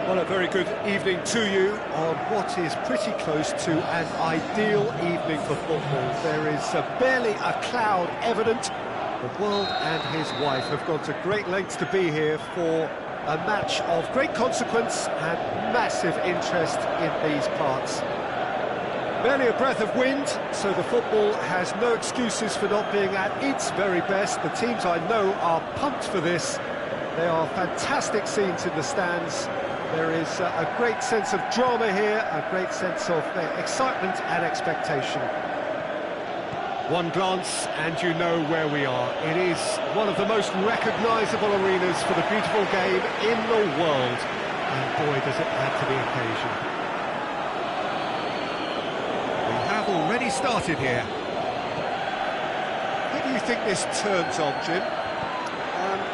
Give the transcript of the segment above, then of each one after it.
Well, a very good evening to you on what is pretty close to an ideal evening for football. There is barely a cloud evident. The world and his wife have gone to great lengths to be here for a match of great consequence and massive interest in these parts. Barely a breath of wind, so the football has no excuses for not being at its very best. The teams I know are pumped for this. There are fantastic scenes in the stands. There is a great sense of drama here, a great sense of excitement and expectation. One glance and you know where we are. It is one of the most recognisable arenas for the beautiful game in the world. And boy, does it add to the occasion. We have already started here. How do you think this turns on, Jim?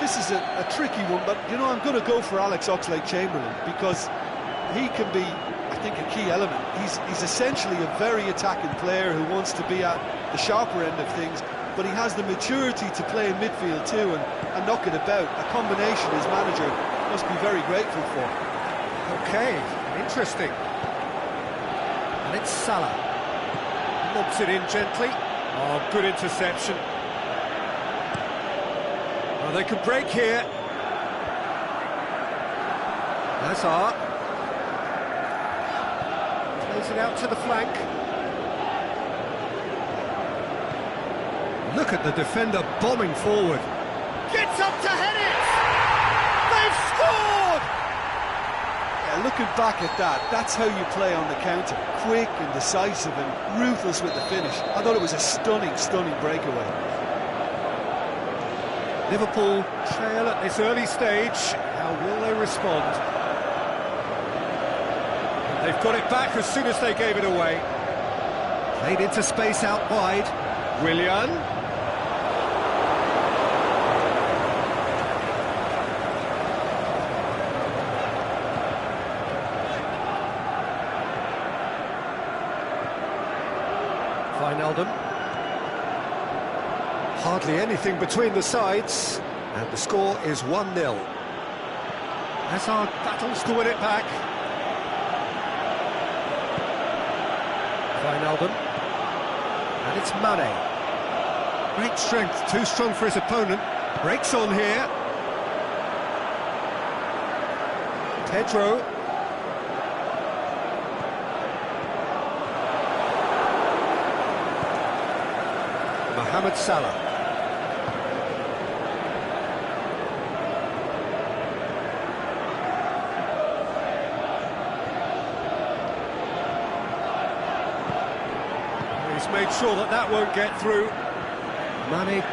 This is a tricky one, but, you know, I'm going to go for Alex Oxlade-Chamberlain because he can be, I think, a key element. He's essentially a very attacking player who wants to be at the sharper end of things, but he has the maturity to play in midfield too and knock it about, a combination his manager must be very grateful for. OK, interesting. And it's Salah. Lobs it in gently. Oh, good interception. Well, they can break here. Hazard. Plays it out to the flank. Look at the defender bombing forward. Gets up to head it! They've scored! Yeah, looking back at that, that's how you play on the counter. Quick and decisive and ruthless with the finish. I thought it was a stunning, stunning breakaway. Liverpool trail at this early stage. How will they respond? They've got it back as soon as they gave it away. Played into space out wide. Willian. Wijnaldum. Hardly anything between the sides, and the score is 1-0. Hazard battles to win it back. Wijnaldum. And it's Mane. Great strength, too strong for his opponent. Breaks on here. Pedro. Mohamed Salah. He's made sure that that won't get through. Mane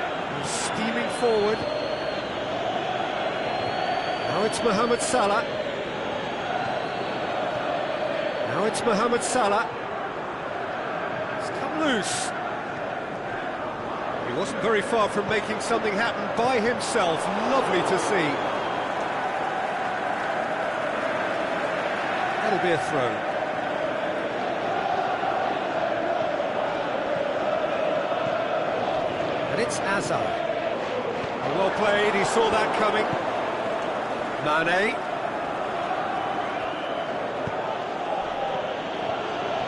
steaming forward. Now it's Mohamed Salah. Now it's Mohamed Salah. It's come loose. He wasn't very far from making something happen by himself. Lovely to see. That'll be a throw. And it's Hazard. Well played, he saw that coming. Mane.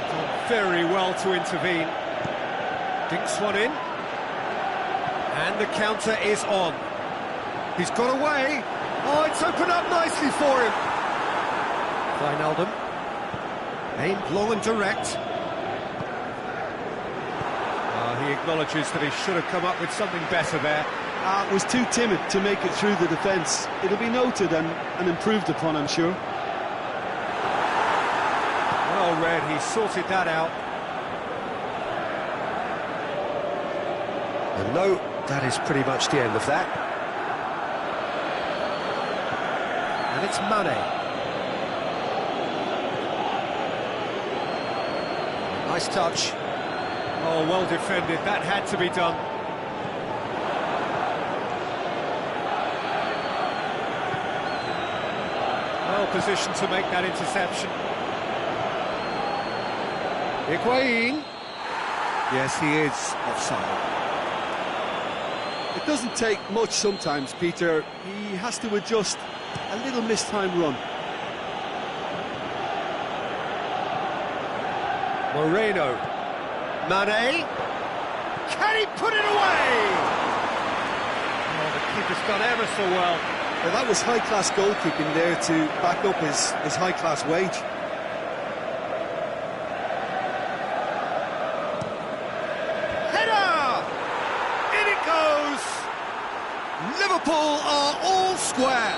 Done very well to intervene. Dinks one in. And the counter is on. He's got away. Oh, it's opened up nicely for him. Wijnaldum. Aimed long and direct. He acknowledges that he should have come up with something better there. Was too timid to make it through the defence. It'll be noted and improved upon, I'm sure. Well read, he sorted that out. And no, that is pretty much the end of that. And it's Mane. Nice touch. Oh, well defended. That had to be done. Well positioned to make that interception. Higuain. Yes, he is offside. It doesn't take much sometimes, Peter. He has to adjust a little mistimed run. Moreno. Mane. Can he put it away? Oh, the keeper's done ever so well. Well, that was high-class goalkeeping there to back up his high-class wage. Header! In it goes! Liverpool are all square.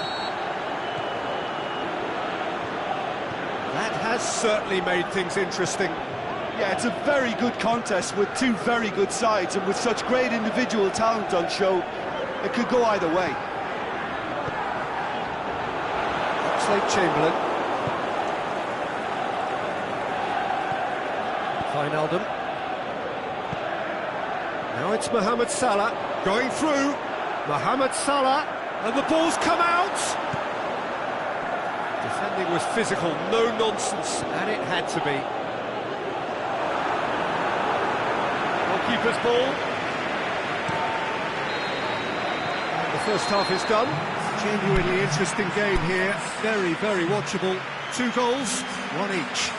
That has certainly made things interesting. Yeah, it's a very good contest with two very good sides, and with such great individual talent on show, it could go either way. Scott-Choi8728. Wijnaldum. Now it's Mohamed Salah going through. Mohamed Salah, and the ball's come out. Defending was physical, no nonsense, and it had to be. Goalkeeper's ball. And the first half is done. Genuinely interesting game here. Very, very watchable. 2 goals, 1 each.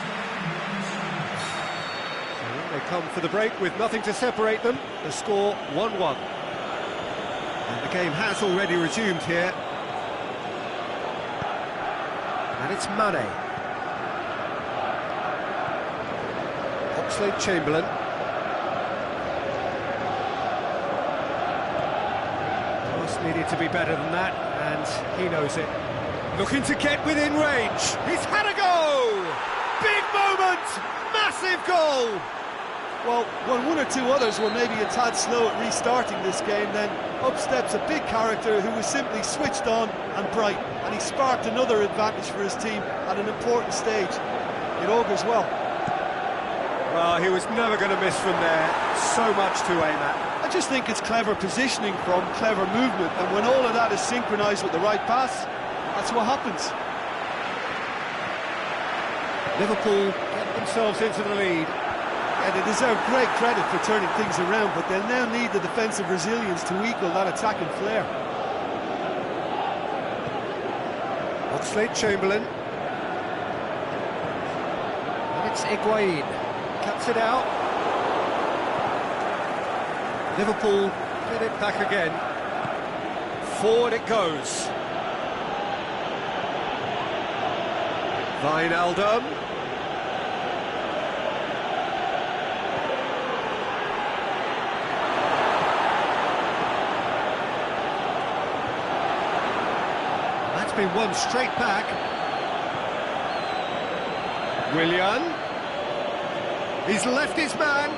So when they come for the break with nothing to separate them, the score 1-1. And the game has already resumed here. And it's Mane. Oxlade-Chamberlain. Pass needed to be better than that, and he knows it. Looking to get within range. He's had a go! Big moment! Massive goal! Well, when one or two others were maybe a tad slow at restarting this game, then up steps a big character who was simply switched on and bright, and he sparked another advantage for his team at an important stage. It augurs well. Well, he was never going to miss from there. So much to aim at. I just think it's clever positioning from clever movement, and when all of that is synchronised with the right pass, that's what happens. Liverpool get themselves into the lead. And they deserve great credit for turning things around, but they'll now need the defensive resilience to equal that attacking flair. Oxlade-Chamberlain. And it's Higuain. Cuts it out. Liverpool get it back again. Forward it goes. Wijnaldum. Been won straight back. Willian. He's left his man.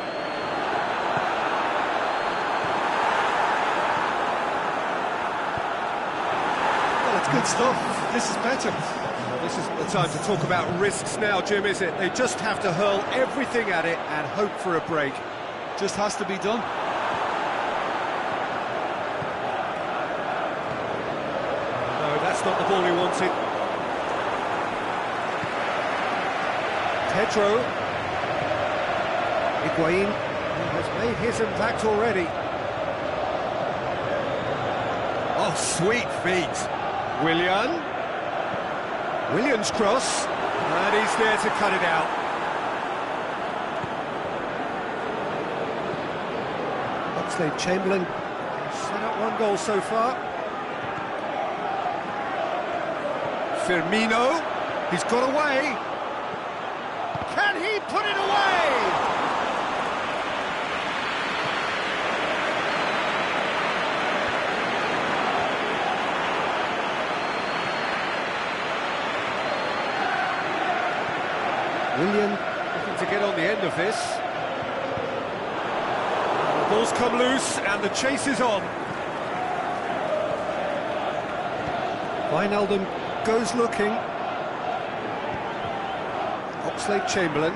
Well, it's good stuff. This is better. Well, this isn't the time to talk about risks now, Jim, is it? They just have to hurl everything at it and hope for a break. Just has to be done. That's not the ball he wanted. Pedro. Higuain has made his impact already. Oh, sweet feet. Willian. Willian's cross. And he's there to cut it out. Oxlade-Chamberlain set up 1 goal so far. Firmino, he's got away. Can he put it away? Willian looking to get on the end of this. The ball's come loose and the chase is on. Wijnaldum goes looking. Oxlade-Chamberlain.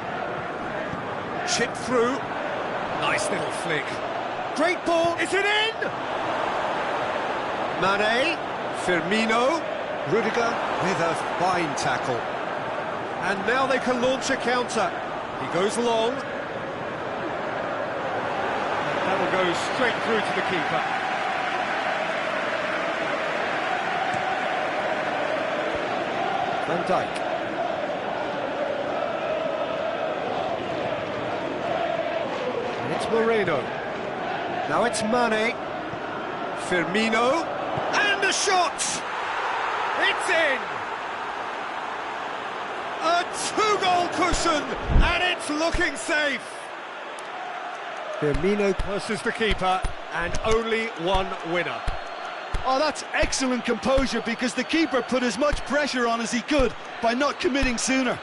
Chip through. Nice little flick. Great ball. Is it in? Mane. Firmino. Rudiger with a fine tackle. And now they can launch a counter. He goes long. That'll go straight through to the keeper. Van Dijk. Moreno. Now it's Mane. Firmino. And a shot! It's in! A two-goal cushion, and it's looking safe. Firmino versus the keeper, and only one winner. Oh, that's excellent composure, because the keeper put as much pressure on as he could by not committing sooner.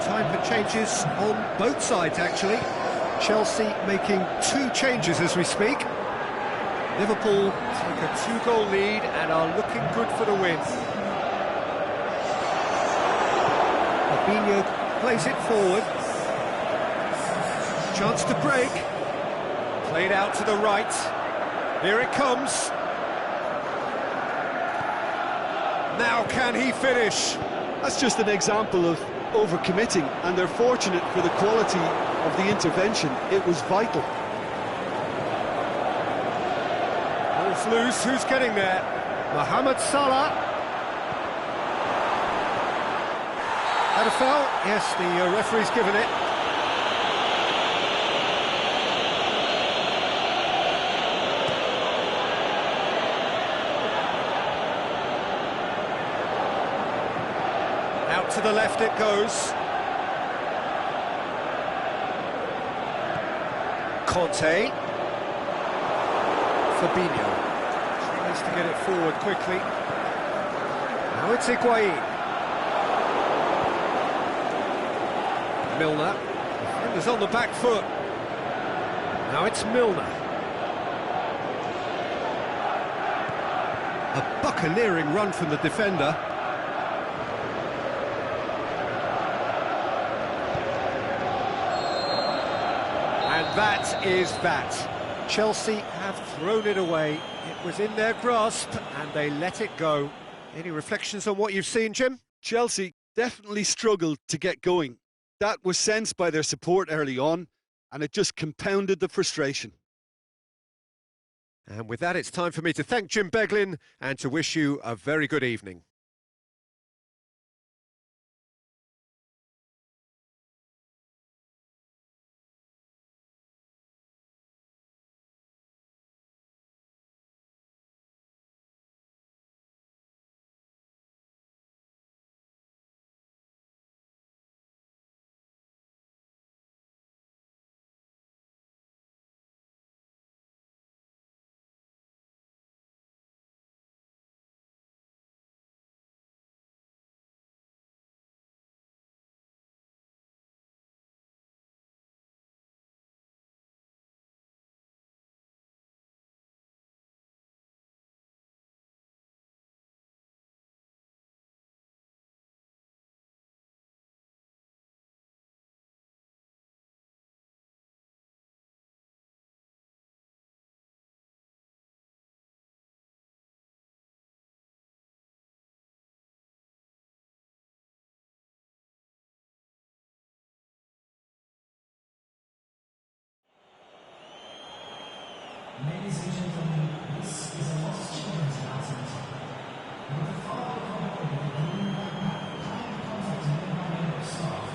Time for changes on both sides, actually. Chelsea making two changes as we speak. Liverpool take a two-goal lead and are looking good for the win. Fabinho plays it forward. Chance to break. Played out to the right. Here it comes. Now can he finish? That's just an example of overcommitting, and they're fortunate for the quality of the intervention. It was vital. Ball's loose, who's getting there? Mohamed Salah. Had a foul? Yes, the referee's given it. Out to the left it goes. Conte. Fabinho. Tries to get it forward quickly. Now it's Higuain. Milner. Defender's on the back foot. Now it's Milner. A buccaneering run from the defender. And that is that. Chelsea have thrown it away. It was in their grasp and they let it go. Any reflections on what you've seen, Jim? Chelsea definitely struggled to get going. That was sensed by their support early on, and it just compounded the frustration. And with that, it's time for me to thank Jim Beglin and to wish you a very good evening. Ladies and gentlemen, this is a lost children's announcement. With the father of the balloon contact nearby member of staff.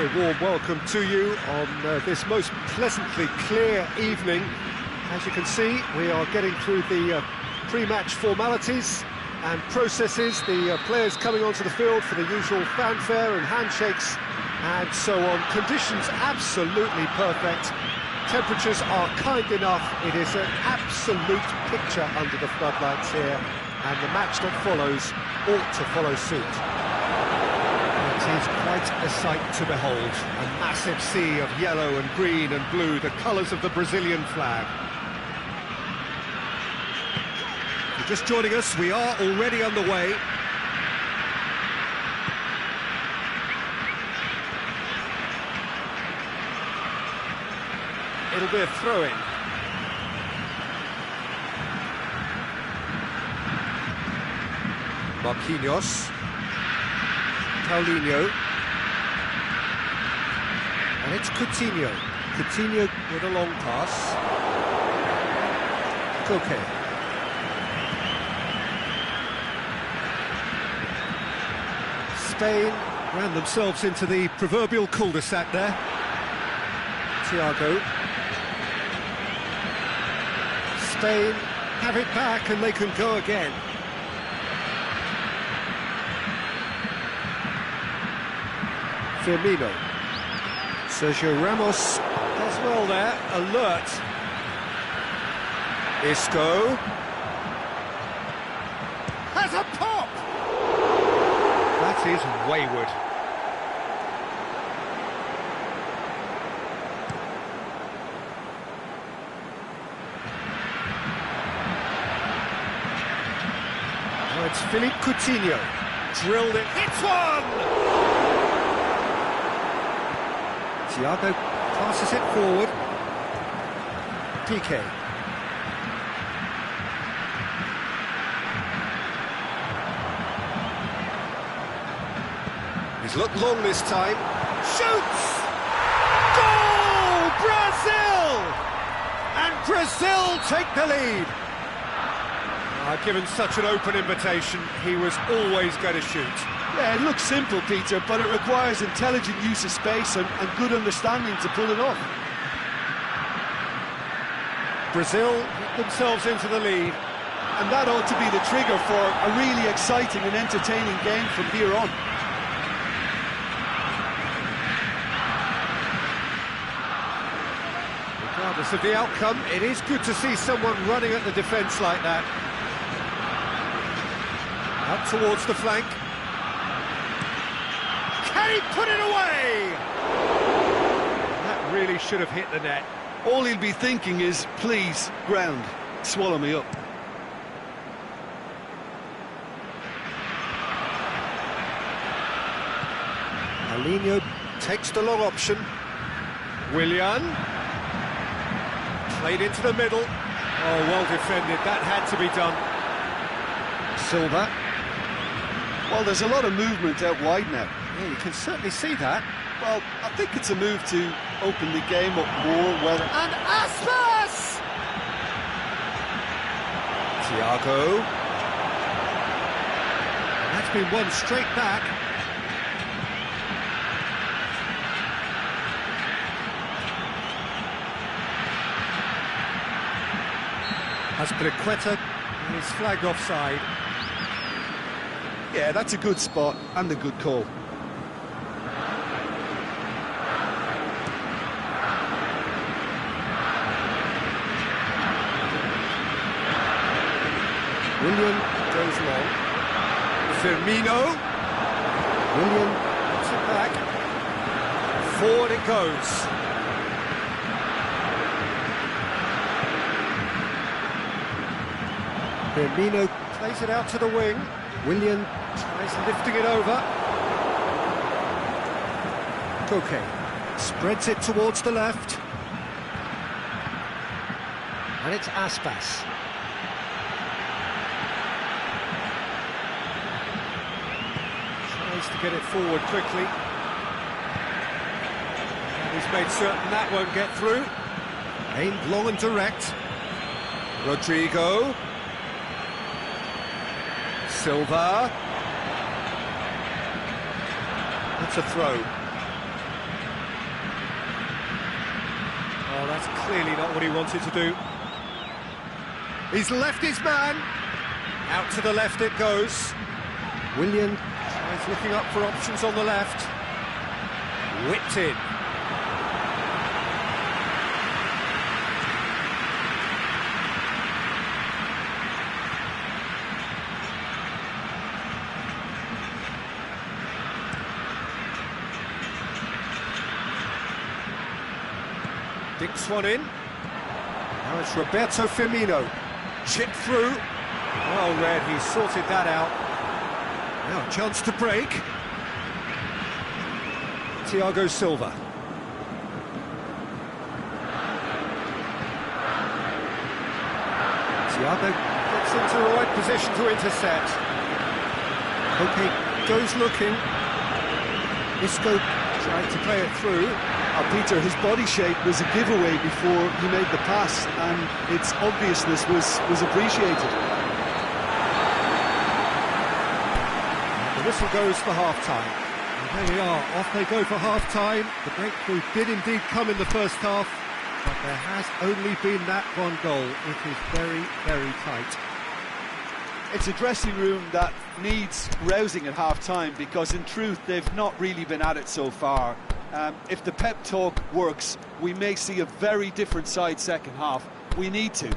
very warm welcome to you on this most pleasantly clear evening. As you can see, we are getting through the pre-match formalities and processes, the players coming onto the field for the usual fanfare and handshakes and so on. Conditions absolutely perfect. Temperatures are kind enough. It is an absolute picture under the floodlights here, and the match that follows ought to follow suit. It is quite a sight to behold. A massive sea of yellow and green and blue, the colours of the Brazilian flag. If you're just joining us, we are already underway. It'll be a throw-in. Marquinhos. Paulinho. And it's Coutinho. Coutinho with a long pass. Koke. Spain ran themselves into the proverbial cul-de-sac there. Thiago. Spain have it back and they can go again. Firmino. Sergio Ramos does well there, alert. Isco. Has a pop! That is wayward. Now it's Philippe Coutinho. Drilled it, hits one! Thiago passes it forward. Piqué. He's looked long this time. Shoots! Goal! Brazil! And Brazil take the lead. Given such an open invitation, he was always going to shoot. Yeah, it looks simple, Peter, but it requires intelligent use of space and good understanding to pull it off. Brazil get themselves into the lead. And that ought to be the trigger for a really exciting and entertaining game from here on. Regardless of the outcome, it is good to see someone running at the defence like that. Up towards the flank. Can he put it away? That really should have hit the net. All he'll be thinking is, please, ground, swallow me up. Paulinho takes the long option. Willian. Played into the middle. Oh, well defended. That had to be done. Silva. Well, there's a lot of movement out wide now. Yeah, you can certainly see that. Well, I think it's a move to open the game up more. And Aspas! Thiago. And that's been won straight back. Azpilicueta is flagged offside. Yeah, that's a good spot and a good call. Willian goes long. Firmino. Willian puts it back. Forward it goes. Firmino plays it out to the wing. Willian tries lifting it over. Koke spreads it towards the left. And it's Aspas. Tries to get it forward quickly. And he's made certain that won't get through. Aimed long and direct. Rodrigo. Silva. That's a throw. Oh, that's clearly not what he wanted to do. He's left his man. Out to the left it goes. Willian tries looking up for options on the left. Whipped in. Dinks one in. Now it's Roberto Firmino. Chip through. Well read, he sorted that out. Now a chance to break. Thiago Silva. Thiago gets into the right position to intercept. Okay, goes looking. Isco tried to play it through. Peter, his body shape was a giveaway before he made the pass, and its obviousness was appreciated. The whistle goes for half-time. And there we are, off they go for half-time. The breakthrough did indeed come in the first half, but there has only been that one goal. It is very, very tight. It's a dressing room that needs rousing at half-time, because in truth they've not really been at it so far. If the pep talk works, we may see a very different side second half. We need to.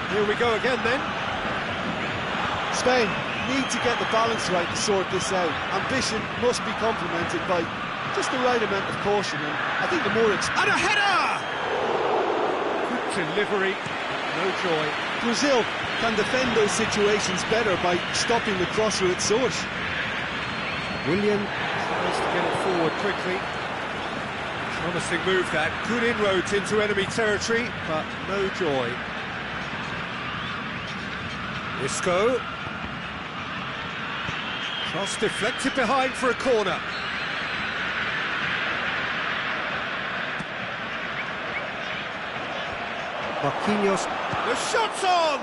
Here we go again then. Spain need to get the balance right to sort this out. Ambition must be complemented by just the right amount of caution, and I think the more... And a header! Good delivery, no joy. Brazil can defend those situations better by stopping the crosser at source. Willian tries to get it forward quickly. Promising move that. Good inroads into enemy territory, but no joy. Isco. Cross deflected behind for a corner. Marquinhos. The shot's on!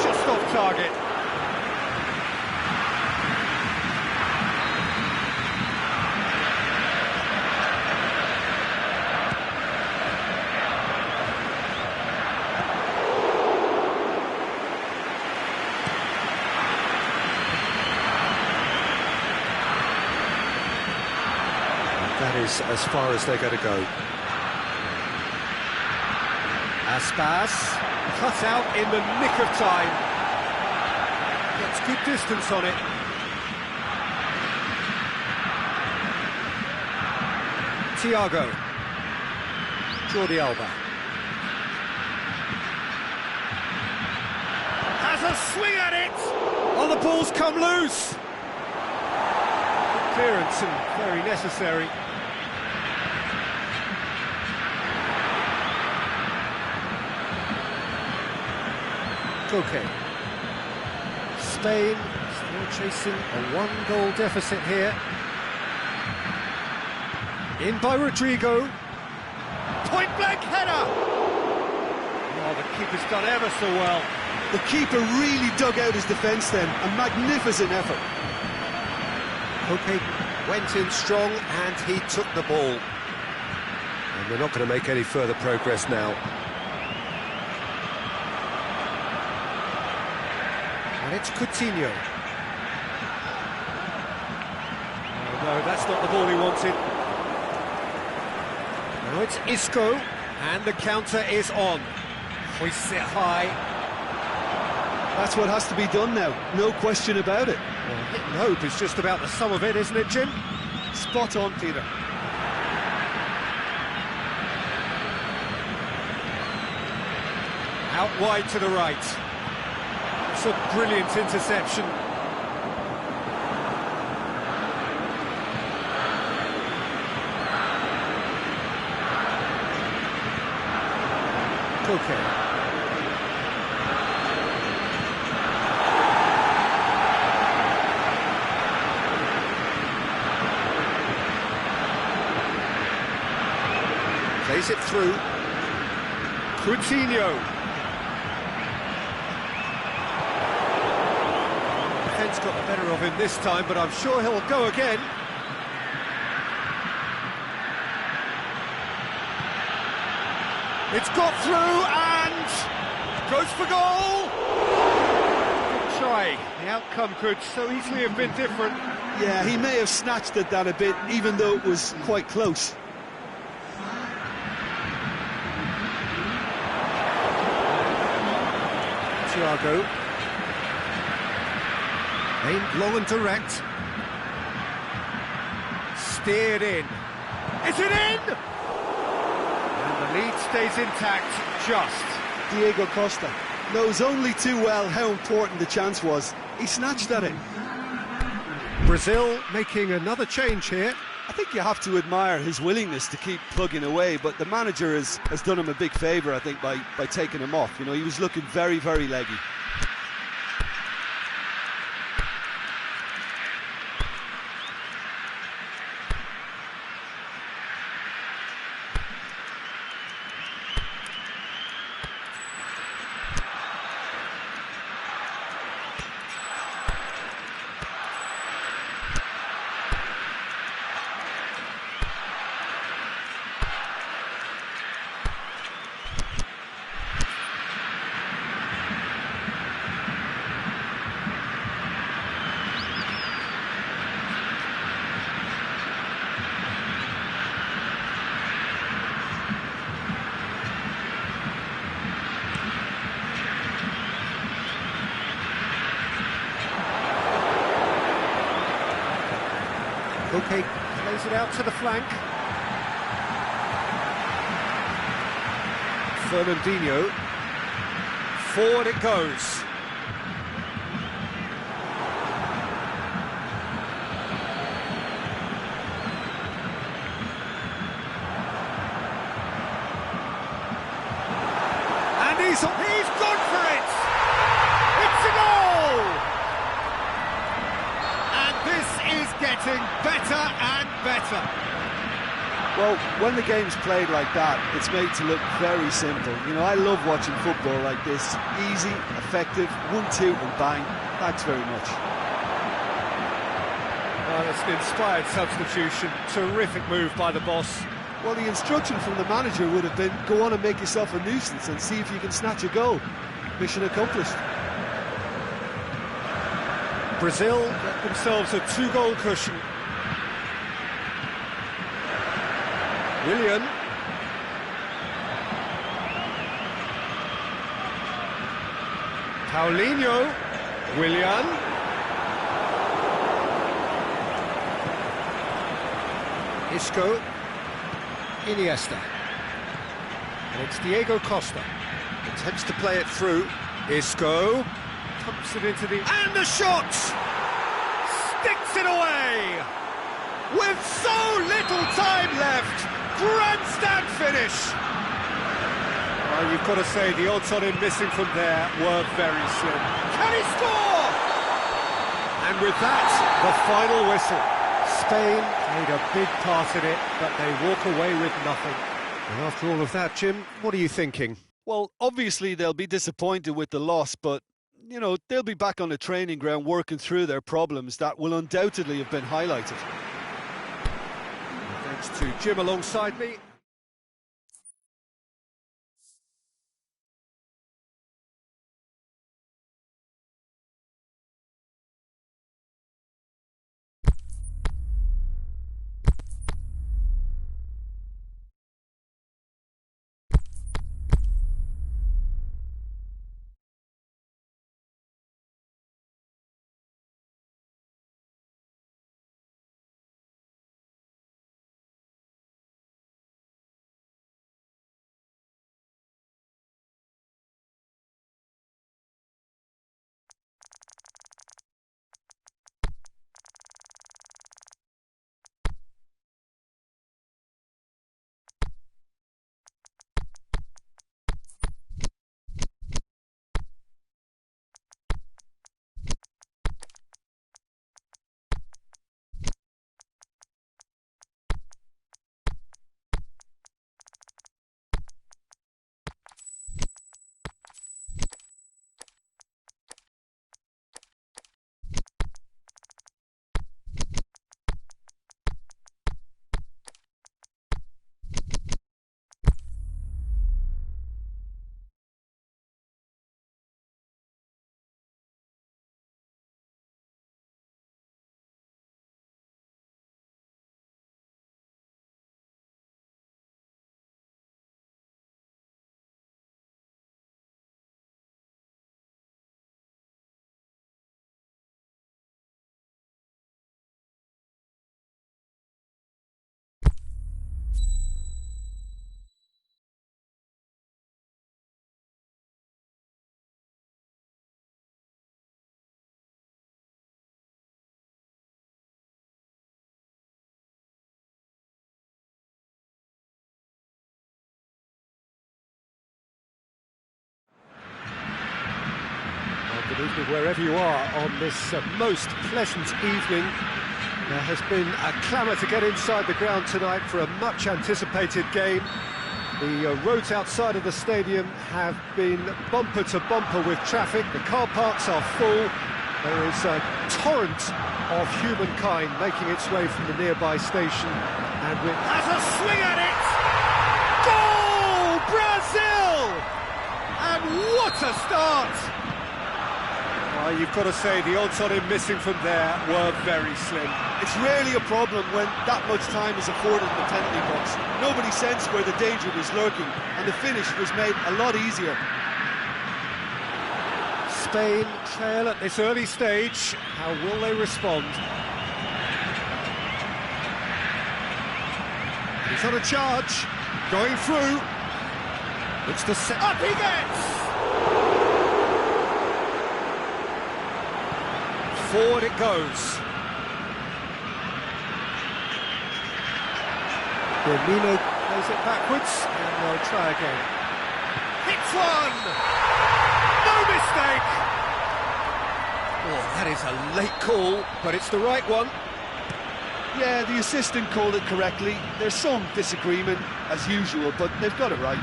Just off target. That is as far as they're going to go. Aspas, cut out in the nick of time. Gets good distance on it. Thiago. Jordi Alba. Has a swing at it! Oh, the ball's come loose! Good clearance and very necessary. Okay. Spain still chasing a one-goal deficit here. In by Rodrigo. Point-blank header! Oh, the keeper's done ever so well. The keeper really dug out his defence then. A magnificent effort. Okay, went in strong and he took the ball. And they're not going to make any further progress now. And it's Coutinho. Oh no, that's not the ball he wanted. Now it's Isco, and the counter is on. Hoists it high. That's what has to be done now, no question about it. Well, hit and hope is just about the sum of it, isn't it, Jim? Spot on, Peter. Out wide to the right. It's a brilliant interception. Okay. Plays it through. Coutinho. Defence got the better of him this time, but I'm sure he'll go again. It's got through and goes for goal. Good try. The outcome could so easily have been different. Yeah, he may have snatched at that a bit, even though it was quite close. Thiago. Aimed long and direct. Steered in. Is it in? And the lead stays intact, just. Diego Costa knows only too well how important the chance was. He snatched at it. Brazil making another change here. I think you have to admire his willingness to keep plugging away, but the manager has done him a big favour, I think, by taking him off. You know, he was looking very, very leggy. Okay, plays it out to the flank. Fernandinho. Forward it goes. And he's gone for it! It's a goal! And this is getting better and better. Well, when the game's played like that, it's made to look very simple. You know, I love watching football like this. Easy, effective, 1-2 and bang. Thanks very much. Well, it's an inspired substitution. Terrific move by the boss. Well, the instruction from the manager would have been, go on and make yourself a nuisance and see if you can snatch a goal. Mission accomplished. Brazil get themselves a 2-goal cushion. Willian. Paulinho. Willian. Isco. Iniesta. And it's Diego Costa. Attempts to play it through. Isco. Pumps it into the... And the shot! Sticks it away! With so little time left! Grandstand finish! Well, you've got to say the odds on him missing from there were very slim. Can he score? And with that, the final whistle. Spain played a big part in it, but they walk away with nothing. And after all of that, Jim, what are you thinking? Well, obviously they'll be disappointed with the loss, but, you know, they'll be back on the training ground working through their problems that will undoubtedly have been highlighted. Thanks to Jim alongside me. Good evening wherever you are on this most pleasant evening. There has been a clamour to get inside the ground tonight for a much-anticipated game. The roads outside of the stadium have been bumper to bumper with traffic. The car parks are full. There is a torrent of humankind making its way from the nearby station. And with has a swing at it! Goal! Brazil! And what a start! You've got to say the odds on him missing from there were very slim. It's rarely a problem when that much time is afforded in the penalty box. Nobody sensed where the danger was lurking, and the finish was made a lot easier. Spain trail at this early stage. How will they respond? He's on a charge, going through. Looks to set up. He gets. Forward it goes. Firmino plays it backwards, and they'll try again. Hits one! No mistake! Oh, that is a late call, but it's the right one. Yeah, the assistant called it correctly. There's some disagreement, as usual, but they've got it right.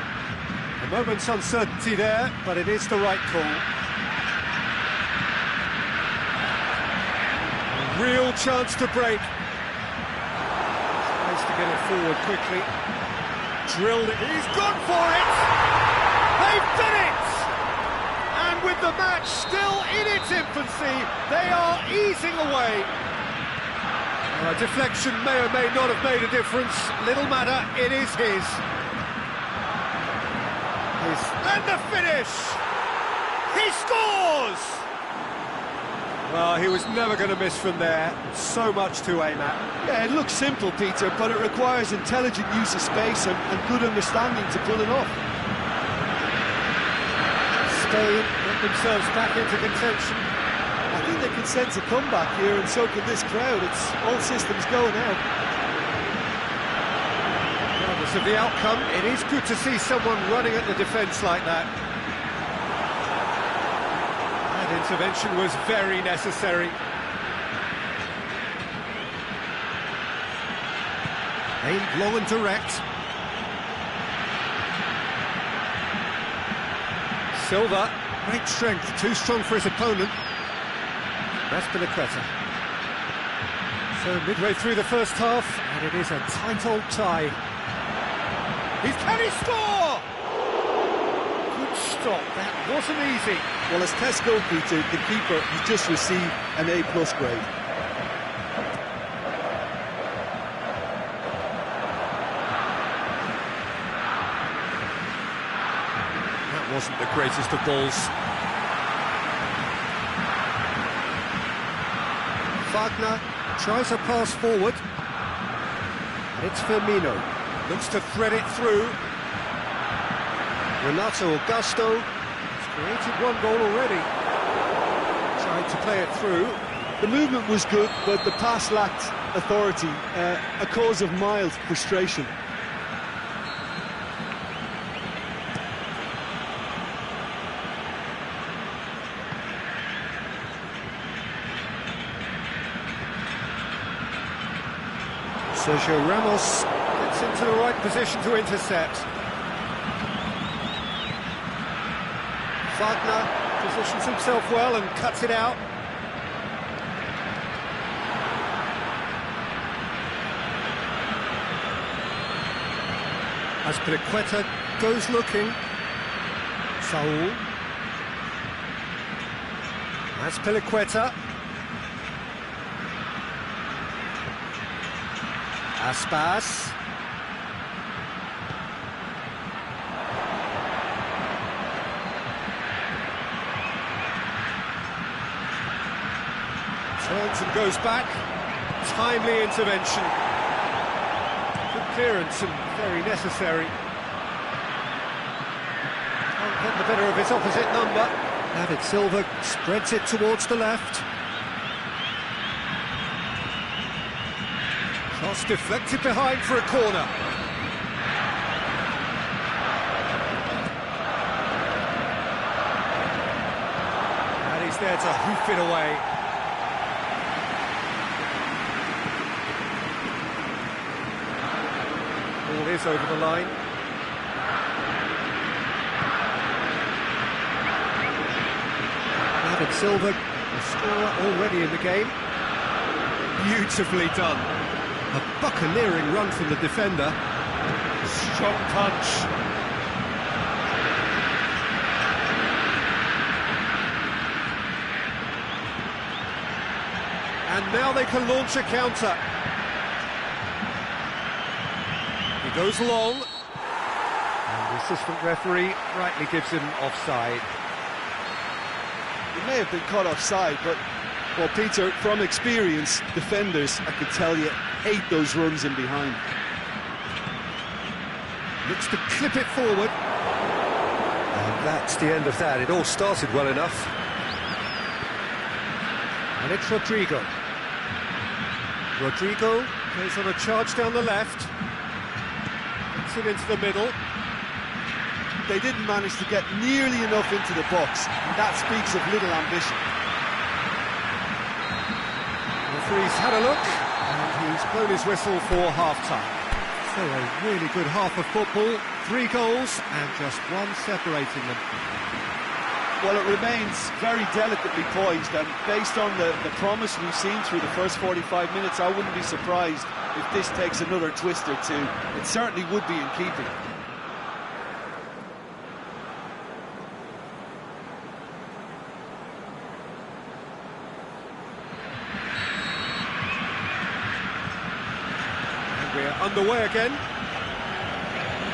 A moment's uncertainty there, but it is the right call. Real chance to break. Tries to get it forward quickly. Drilled it. He's gone for it! They've done it! And with the match still in its infancy, they are easing away. Deflection may or may not have made a difference. Little matter, it is his. And the finish! He scores! Well, he was never going to miss from there. So much to aim at. Yeah, it looks simple, Peter, but it requires intelligent use of space and good understanding to pull it off. Spain get themselves back into contention. I think they can sense a comeback here, and so can this crowd. It's all systems go now. Regardless of the outcome, it is good to see someone running at the defence like that. That intervention was very necessary. Aimed low and direct. Silva, great strength, too strong for his opponent. That's Piliqueta. So midway through the first half, and it is a tight old tie. Can he score? Good stop, that wasn't easy. Well, as test goal, Peter, the keeper has just received an A+ grade. That wasn't the greatest of balls. Wagner tries a pass forward. It's Firmino. Looks to thread it through. Renato Augusto has created one goal already. Trying to play it through. The movement was good, but the pass lacked authority, a cause of mild frustration. Sergio Ramos gets into the right position to intercept. Wagner positions himself well and cuts it out. As Piliqueta goes looking. Saul. As Piliqueta. Aspas. Turns and goes back. Timely intervention. Good clearance and very necessary. Can't get the better of his opposite number. David Silva spreads it towards the left. Cross deflected behind for a corner. And he's He's there to hoof it away. Ball is over the line. David Silva, the scorer already in the game. Beautifully done. A buccaneering run from the defender. Strong punch. And now they can launch a counter. He goes long. And the assistant referee rightly gives him offside. He may have been caught offside, but, well, Peter, from experience, defenders, I can tell you, hate those runs in behind. Looks to clip it forward. And that's the end of that. It all started well enough. And it's Rodrigo. Rodrigo plays on a charge down the left. Gets it into the middle. They didn't manage to get nearly enough into the box, and that speaks of little ambition. The referee's had a look, and he's blown his whistle for half-time. So a really good half of football, 3 goals, and just one separating them. Well, it remains very delicately poised, and based on the promise we've seen through the first 45 minutes, I wouldn't be surprised if this takes another twist or two. It certainly would be in keeping. We're underway again.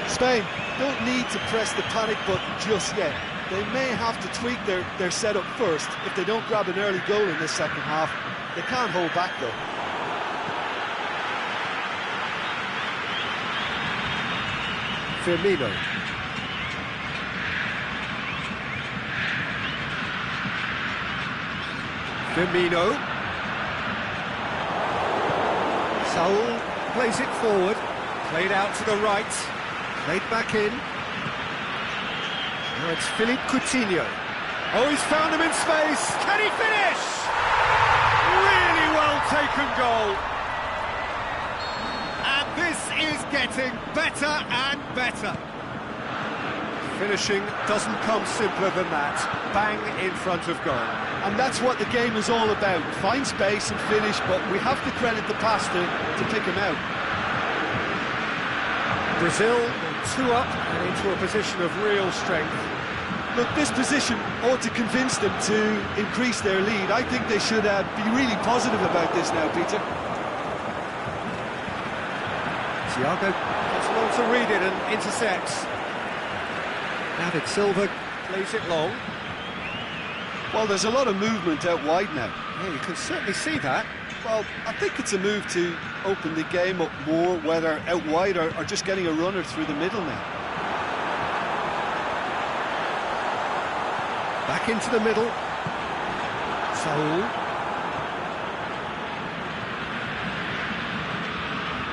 Spain don't need to press the panic button just yet. They may have to tweak their setup first if they don't grab an early goal in this second half. They can't hold back though. Firmino. Firmino. Saul plays it forward, played out to the right, played back in. Now it's Philippe Coutinho. Oh, he's found him in space. Can he finish? Really well taken goal. And this is getting better and better. Finishing doesn't come simpler than that. Bang in front of goal. And that's what the game is all about. Find space and finish, but we have to credit the pass to pick him out. Brazil 2 up and into a position of real strength. Look, this position ought to convince them to increase their lead. I think they should be really positive about this now, Peter. Thiago gets along to read it and intercepts. David Silva plays it long. Well, there's a lot of movement out wide now. Yeah, you can certainly see that. Well, I think it's a move to open the game up more, whether out wide or just getting a runner through the middle now. Back into the middle. Saul.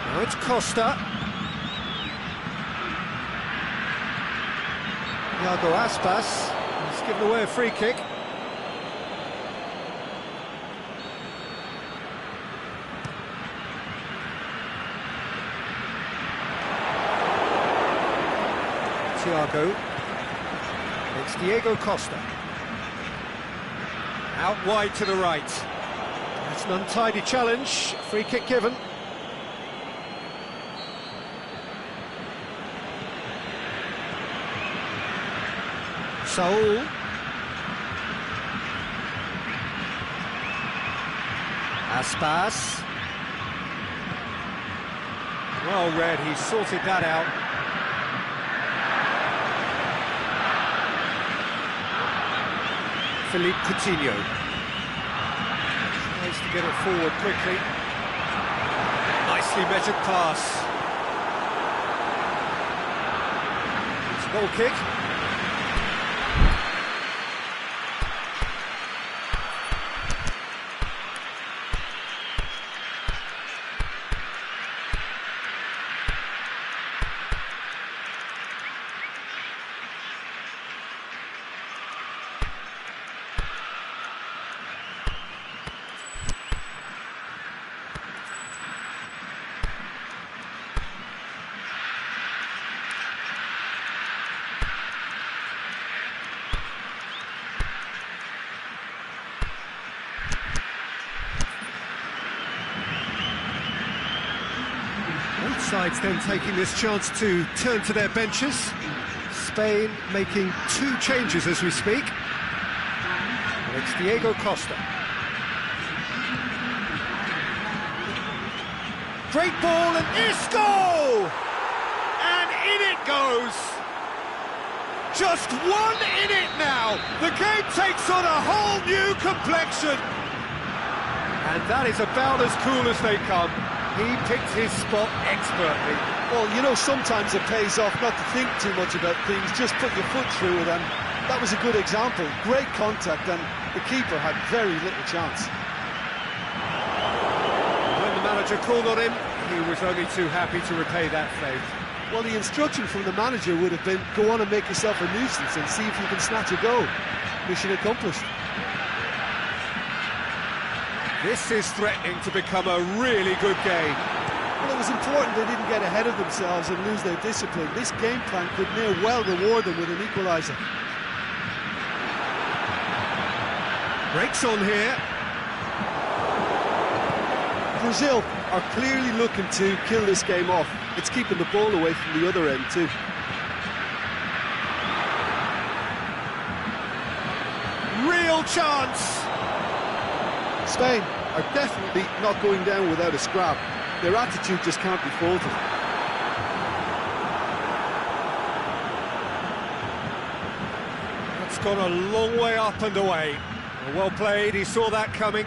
Now it's Costa. Iago Aspas. He's given away a free kick. Thiago. It's Diego Costa. Out wide to the right. That's an untidy challenge. Free kick given. Saul. Aspas. Well read, he sorted that out. Philippe Coutinho tries to get it forward quickly. Nicely measured pass. It's a goal kick. sides then taking this chance to turn to their benches. Spain making 2 changes as we speak. And it's Diego Costa. Great ball and Isco! And in it goes! Just 1 in it now! The game takes on a whole new complexion! And that is about as cool as they come. He picked his spot expertly. Well, you know, sometimes it pays off not to think too much about things, just put your foot through it, and that was a good example. Great contact, and the keeper had very little chance. When the manager called on him, he was only too happy to repay that faith. Well, the instruction from the manager would have been, go on and make yourself a nuisance and see if you can snatch a goal. Mission accomplished. This is threatening to become a really good game. Well, it was important they didn't get ahead of themselves and lose their discipline. This game plan could near well reward them with an equaliser. Breaks on here. Brazil are clearly looking to kill this game off. It's keeping the ball away from the other end too. Real chance! Spain are definitely not going down without a scrap. Their attitude just can't be faulted. That's gone a long way up and away. Well played, he saw that coming.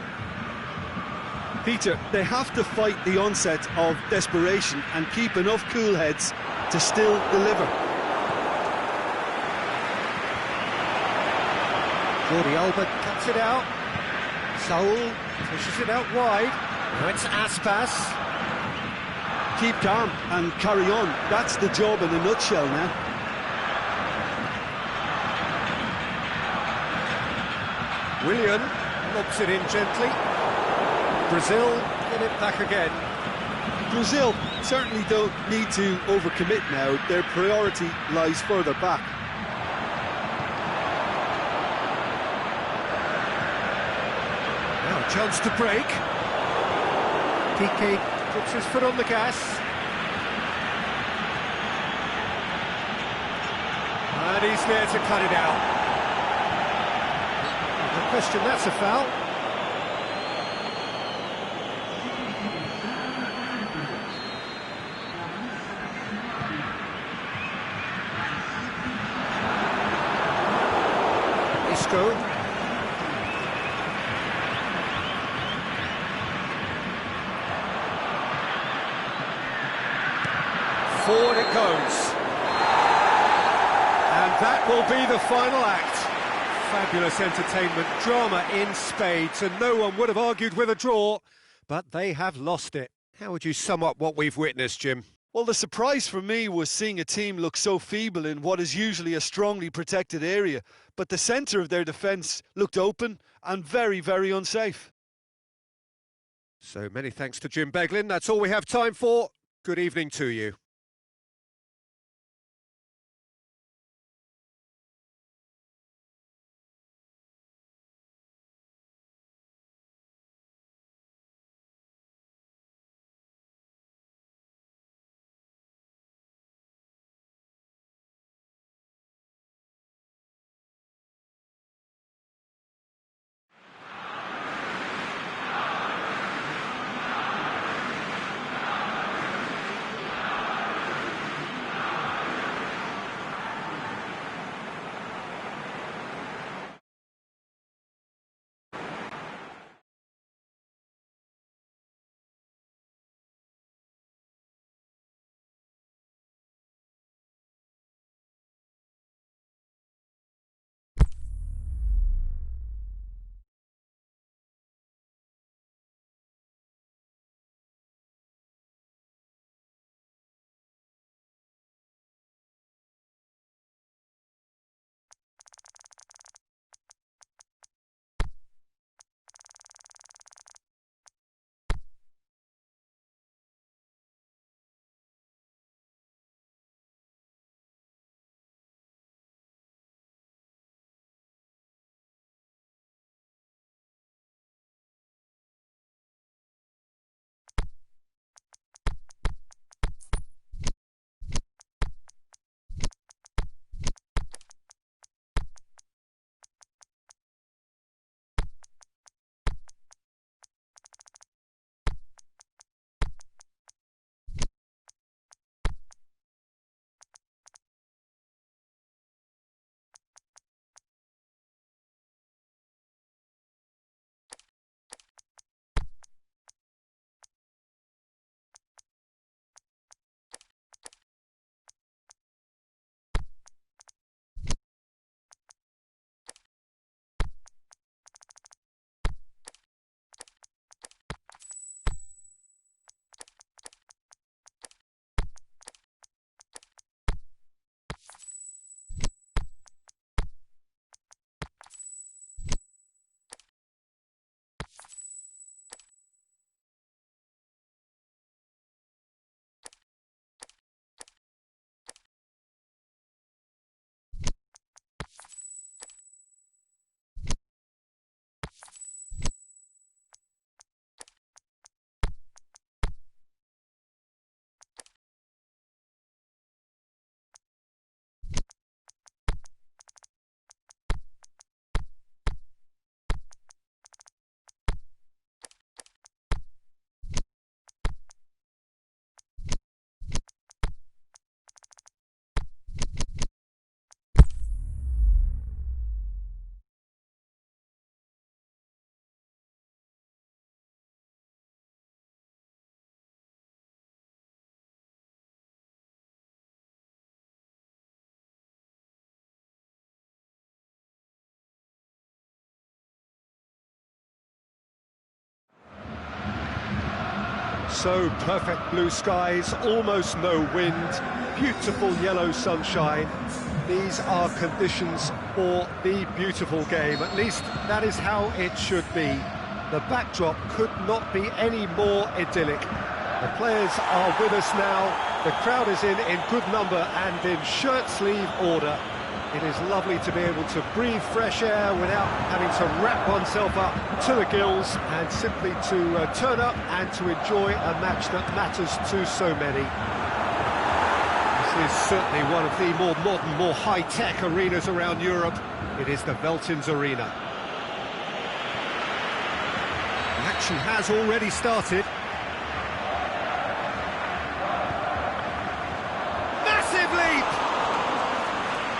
Peter, they have to fight the onset of desperation and keep enough cool heads to still deliver. Jordi Alba cuts it out. Saul pushes it out wide. Now it's Aspas. Keep calm and carry on. That's the job in a nutshell now. Willian lobs it in gently. Brazil get it back again. Brazil certainly don't need to overcommit now. Their priority lies further back. Now a chance to break. Piqué puts his foot on the gas. And he's there to cut it out. No question, that's a foul. Isco. Forward it goes. And that will be the final act. Fabulous entertainment, drama in spades, and no one would have argued with a draw, but they have lost it. How would you sum up what we've witnessed, Jim? Well, the surprise for me was seeing a team look so feeble in what is usually a strongly protected area, but the centre of their defence looked open and very, very unsafe. So many thanks to Jim Beglin. That's all we have time for. Good evening to you. So perfect blue skies, almost no wind, beautiful yellow sunshine. These are conditions for the beautiful game. At least that is how it should be. The backdrop could not be any more idyllic. The players are with us now. The crowd is in good number and in shirt-sleeve order. It is lovely to be able to breathe fresh air without having to wrap oneself up to the gills and simply to turn up and to enjoy a match that matters to so many. This is certainly one of the more modern, more high-tech arenas around Europe. It is the Veltins Arena. The action has already started. Massive leap!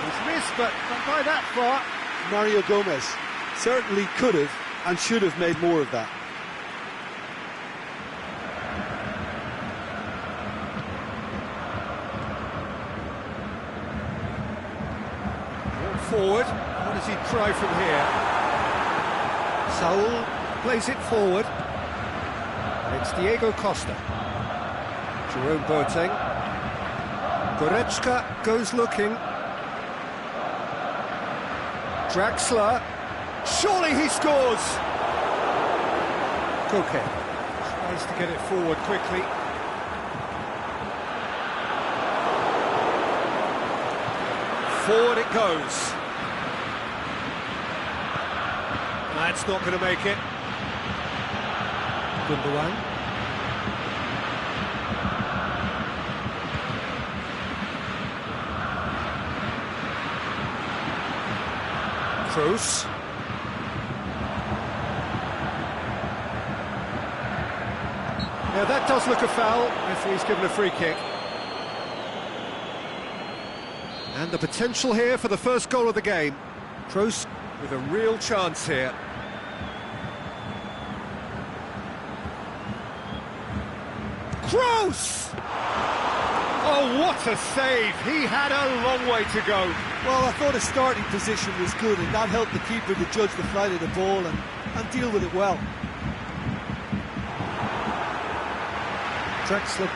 He's missed, but not by that far. Mario Gomez certainly could have and should have made more of that. Forward, what does he try from here? Saul plays it forward. It's Diego Costa. Jerome Boateng. Goretzka goes looking. Draxler. Surely he scores! Koke tries to get it forward quickly. Forward it goes. That's not going to make it. Gundogan. Kroos. Now that does look a foul. Referee's given a free kick. And the potential here for the first goal of the game. Kroos with a real chance here. Kroos! Oh, what a save! He had a long way to go. Well, I thought his starting position was good, and that helped the keeper to judge the flight of the ball and deal with it well. Draxler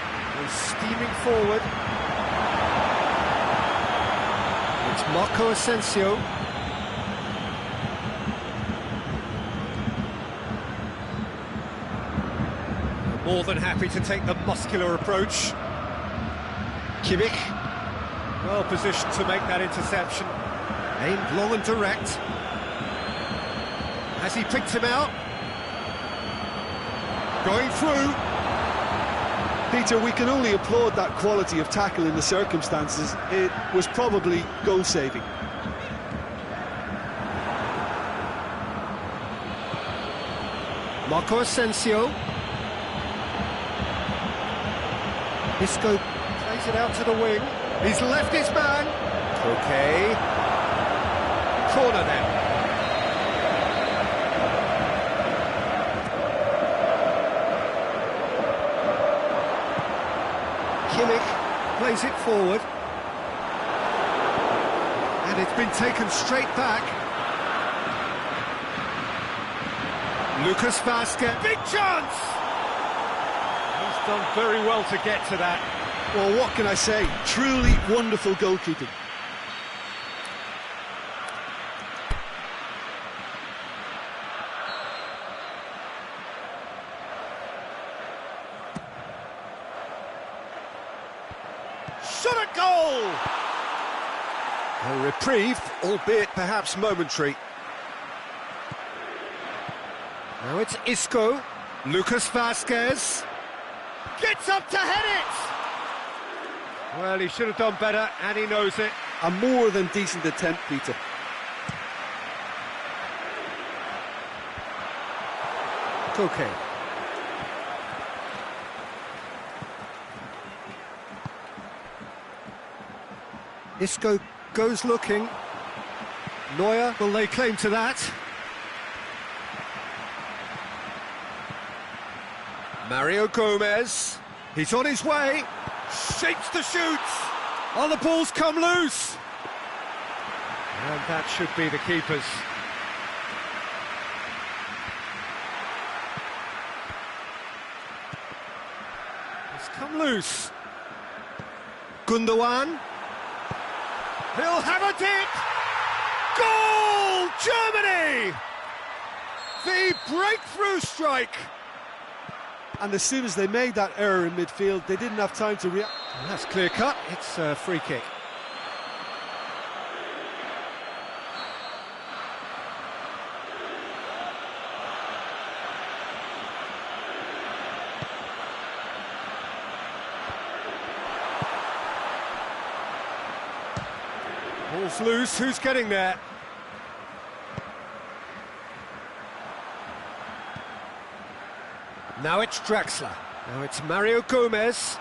is steaming forward. It's Marco Asensio. More than happy to take the muscular approach. Kimmich, well positioned to make that interception. Aimed long and direct. Has he picked him out? Going through. Peter, we can only applaud that quality of tackle in the circumstances. It was probably goal-saving. Marco Asensio. Isco plays it out to the wing. He's left his man. Okay. Corner then. Kimmich plays it forward. And it's been taken straight back. Lucas Vazquez. Big chance! He's done very well to get to that. Well, what can I say? Truly wonderful goalkeeping. Shot at goal! A reprieve, albeit perhaps momentary. Now it's Isco. Lucas Vazquez gets up to head it! Well, he should have done better, and he knows it. A more than decent attempt, Peter. Koke. Isco goes looking. Neuer will lay claim to that. Mario Gomez. He's on his way. Shapes to shoot. Oh, the ball's come loose. And that should be the keeper's. loose. Gundogan. He'll have a dip. Goal! Germany! The breakthrough strike. And as soon as they made that error in midfield, they didn't have time to react. That's clear cut. It's a free kick. Ball's loose. Who's getting there? Now it's Draxler. Now it's Mario Gomez.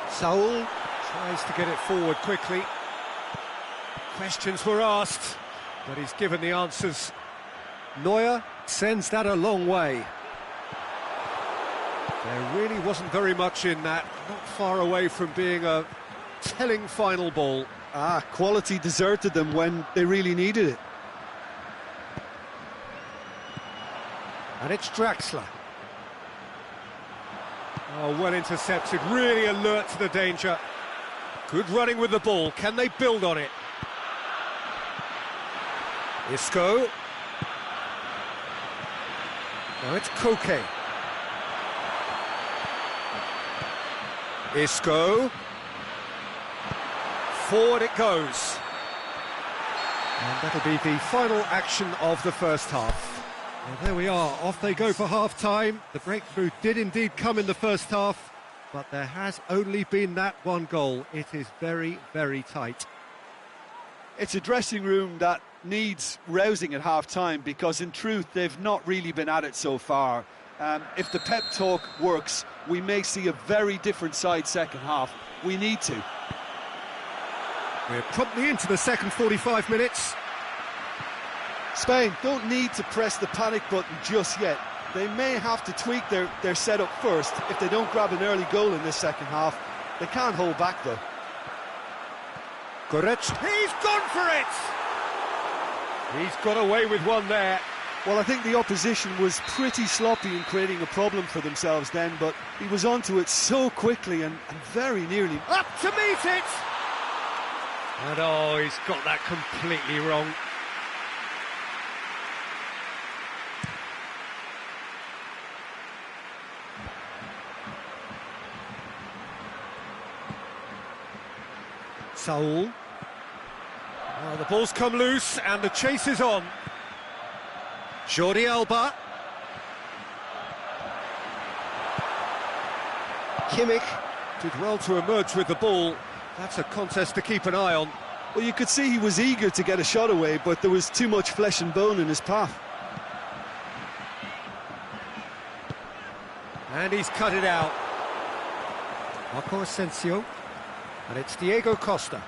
Saul tries to get it forward quickly. Questions were asked, but he's given the answers. Neuer sends that a long way. There really wasn't very much in that, not far away from being a telling final ball. Quality deserted them when they really needed it. And it's Draxler. Oh, well intercepted, really alert to the danger. Good running with the ball, can they build on it? Isco. Now it's Koke. Isco. Forward it goes. And that'll be the final action of the first half. Well, there we are, off they go for half-time. The breakthrough did indeed come in the first half, but there has only been that one goal. It is very, very tight. It's a dressing room that needs rousing at half-time, because in truth they've not really been at it so far. If the pep talk works, we may see a very different side second half. We need to. We're promptly into the second 45 minutes. Spain don't need to press the panic button just yet. They may have to tweak their setup first if they don't grab an early goal in this second half. They can't hold back though. Goretzka, he's gone for it! He's got away with one there. Well, I think the opposition was pretty sloppy in creating a problem for themselves then, but he was onto it so quickly and very nearly. Up to meet it! And oh, he's got that completely wrong. Saul. Oh, the ball's come loose and the chase is on. Jordi Alba. Kimmich did well to emerge with the ball. That's a contest to keep an eye on. Well, you could see he was eager to get a shot away, but there was too much flesh and bone in his path. And he's cut it out. Marco Asensio. And it's Diego Costa.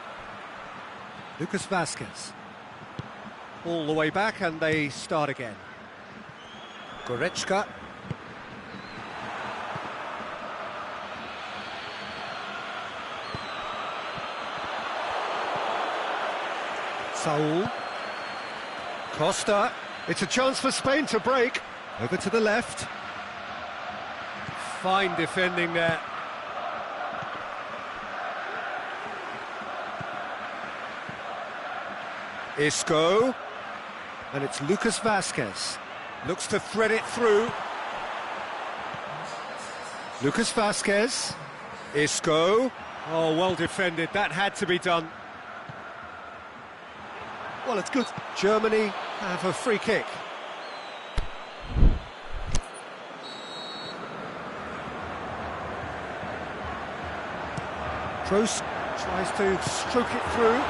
Lucas Vazquez. All the way back and they start again. Goretzka. Saul. Costa. It's a chance for Spain to break. Over to the left. Fine defending there. Isco. And it's Lucas Vazquez. Looks to thread it through. Lucas Vazquez. Isco. Oh, well defended. That had to be done. Well, it's good. Germany have a free kick. Kroos tries to stroke it through.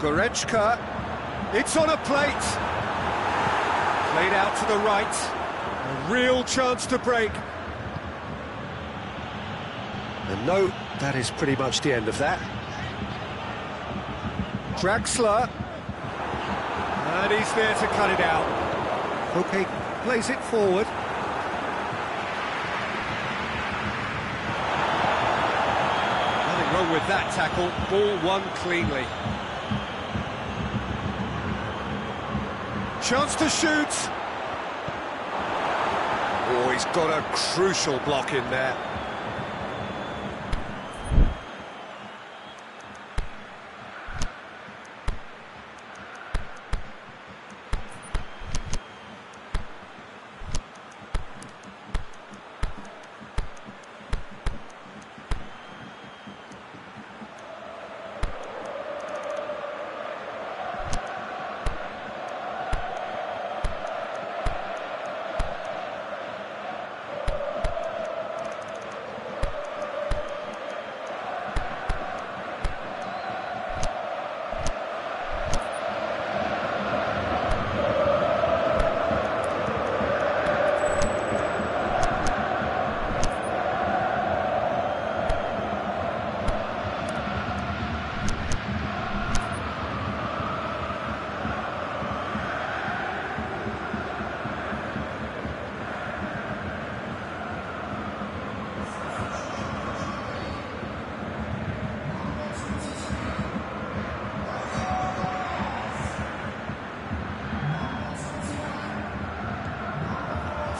Goretzka. It's on a plate. Played out to the right. A real chance to break. And no, that is pretty much the end of that. Draxler. And he's there to cut it out. Okay, plays it forward. Nothing wrong with that tackle. Ball won cleanly. Chance to shoot. Oh, he's got a crucial block in there.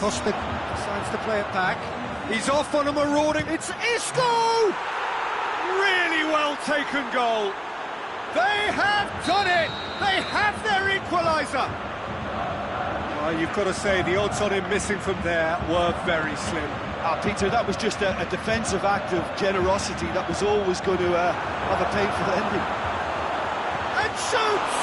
Kostic decides to play it back. He's off on a marauding. It's Isco! Really well taken goal. They have done it. They have their equaliser. Well, you've got to say the odds on him missing from there were very slim. Peter, that was just a defensive act of generosity that was always going to have a painful ending. And shoots!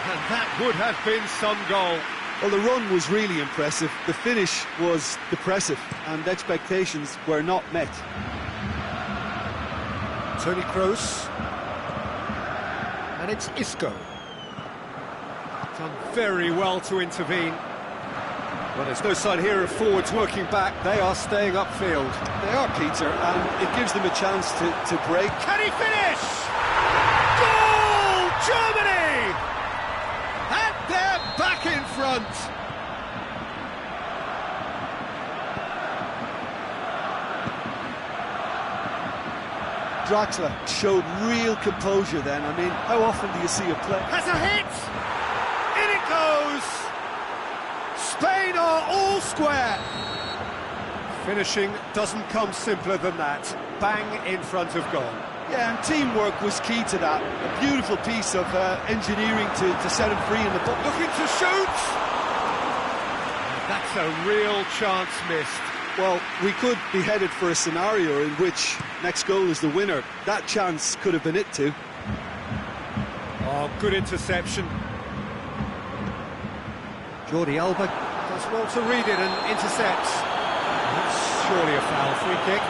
And that would have been some goal. Well, the run was really impressive. The finish was depressive, and expectations were not met. Toni Kroos. And it's Isco. Done very well to intervene. Well, there's no sign here of forwards working back. They are staying upfield. They are, Peter, and it gives them a chance to break. Can he finish? Goal! Germany! And they're back in front. Draxler showed real composure then. I mean, how often do you see a play? Has a hit! In it goes! Spain are all square. Finishing doesn't come simpler than that. Bang in front of goal. Yeah, and teamwork was key to that. A beautiful piece of engineering to set him free in the box. Looking to shoot! That's a real chance missed. Well, we could be headed for a scenario in which next goal is the winner. That chance could have been it too. Oh, good interception. Jordi Alba does well to read it and intercepts. That's surely a foul. Free kick.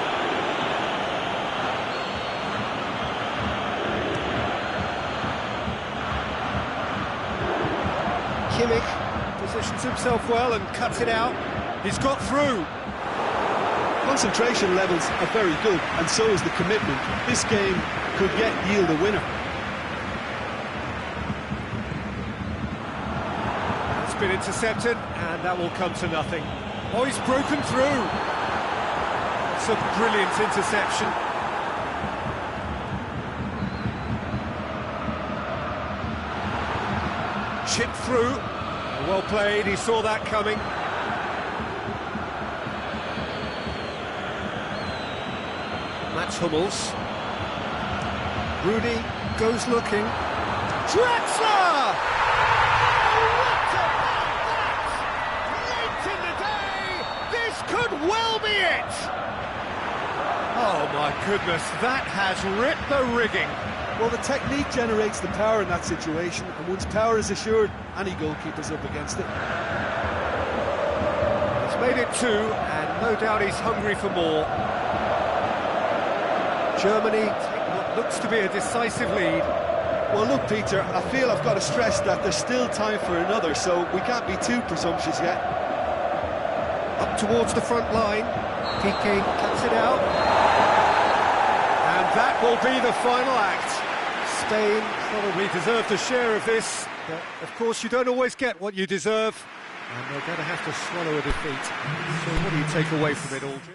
Kimmich positions himself well and cuts it out. He's got through. Concentration levels are very good, and so is the commitment. This game could yet yield a winner. It's been intercepted, and that will come to nothing. Oh, he's broken through. It's a brilliant interception. Chipped through. Well played, he saw that coming. Mats Hummels. Rudy goes looking. Draxler! What about that? Late in the day, this could well be it! Oh my goodness, that has ripped the rigging. Well, the technique generates the power in that situation, and once power is assured, any goalkeeper's up against it. He's made it 2, and no doubt he's hungry for more. Germany take what looks to be a decisive lead. Well, look, Peter, I feel I've got to stress that there's still time for another, so we can't be too presumptuous yet. Up towards the front line. Piqué cuts it out. And that will be the final act. Spain probably deserved a share of this, but of course you don't always get what you deserve, and they're going to have to swallow a defeat. So what do you take away from it all, Jim?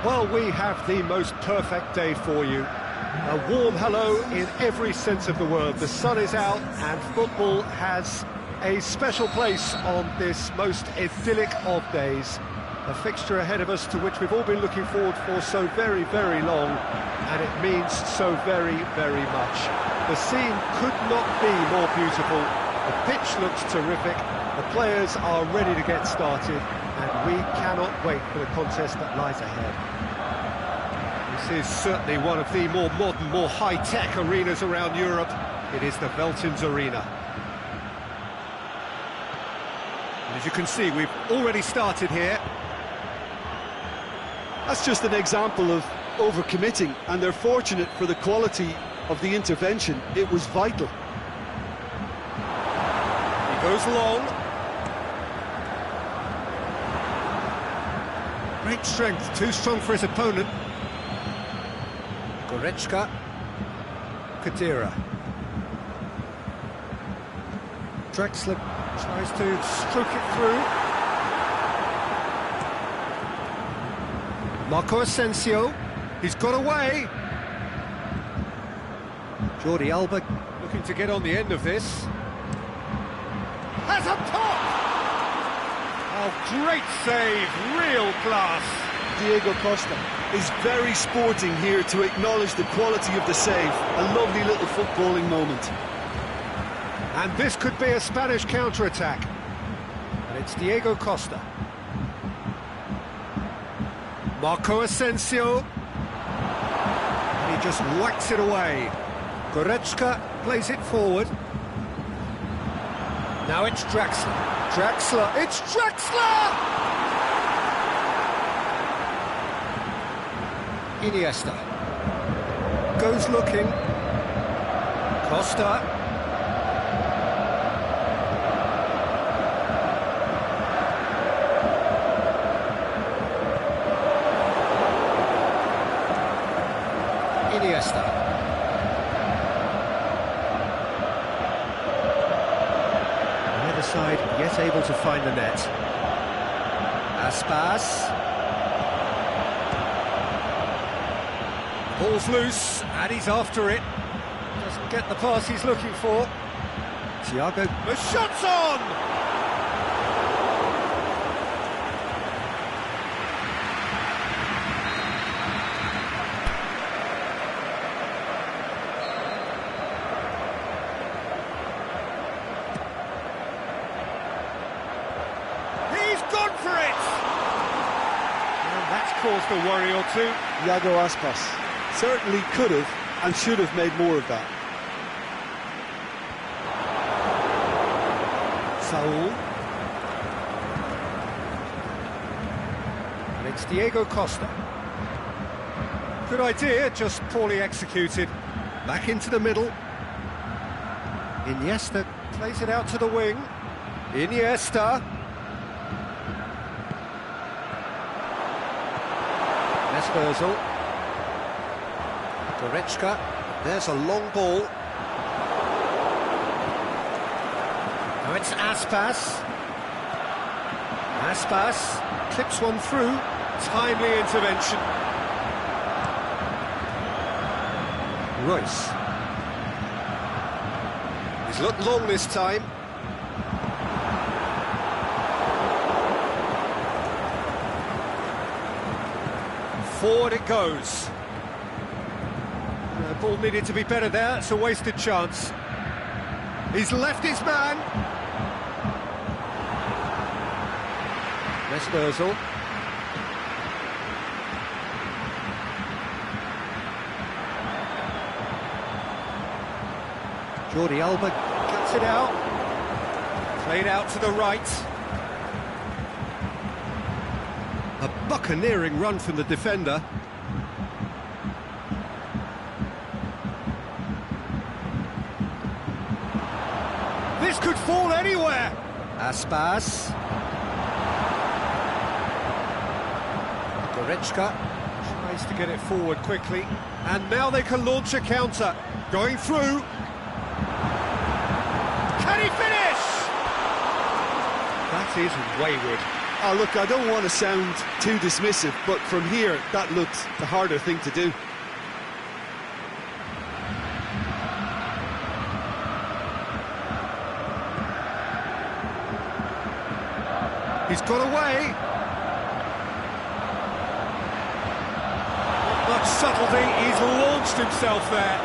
Well, we have the most perfect day for you. A warm hello in every sense of the word. The sun is out and football has a special place on this most idyllic of days. A fixture ahead of us to which we've all been looking forward for so very, very long, and it means so very, very much. The scene could not be more beautiful. The pitch looks terrific. The players are ready to get started, and we cannot wait for the contest that lies ahead. This is certainly one of the more modern, more high-tech arenas around Europe. It is the Veltins Arena. And as you can see, we've already started here. That's just an example of overcommitting, and they're fortunate for the quality of the intervention. It was vital. He goes long. Great strength, too strong for his opponent. Goretzka, Kadira. Drexler tries to stroke it through. Marco Asensio, he's got away. Jordi Alba looking to get on the end of this. Has a pop! Oh, great save, real class. Diego Costa is very sporting here to acknowledge the quality of the save. A lovely little footballing moment. And this could be a Spanish counter-attack. And it's Diego Costa. Marco Asensio. And he just whacks it away. Goretzka plays it forward. Now it's Draxler. Draxler, it's Draxler! Iniesta. Goes looking. Costa. Iniesta. The other side yet able to find the net. Aspas. Ball's loose and he's after it. Doesn't get the pass he's looking for. Thiago. The shot's on! Caused a worry or two. Iago Aspas certainly could have and should have made more of that. Saul. And it's Diego Costa. Good idea, just poorly executed. Back into the middle. Iniesta plays it out to the wing. Iniesta. Özil. Goretzka, there's a long ball. Now it's Aspas. Aspas clips one through. Timely intervention. Royce. He's looked long this time. Forward it goes. The ball needed to be better there, it's a wasted chance. He's left his man. Mesut Özil. Jordi Alba cuts it out. Played out to the right. A buccaneering run from the defender. This could fall anywhere. Aspas. Goretzka tries to get it forward quickly. And now they can launch a counter. Going through. Can he finish? That is wayward. Oh, look, I don't want to sound too dismissive, but from here, that looked the harder thing to do. He's got away. Not much subtlety, he's launched himself there.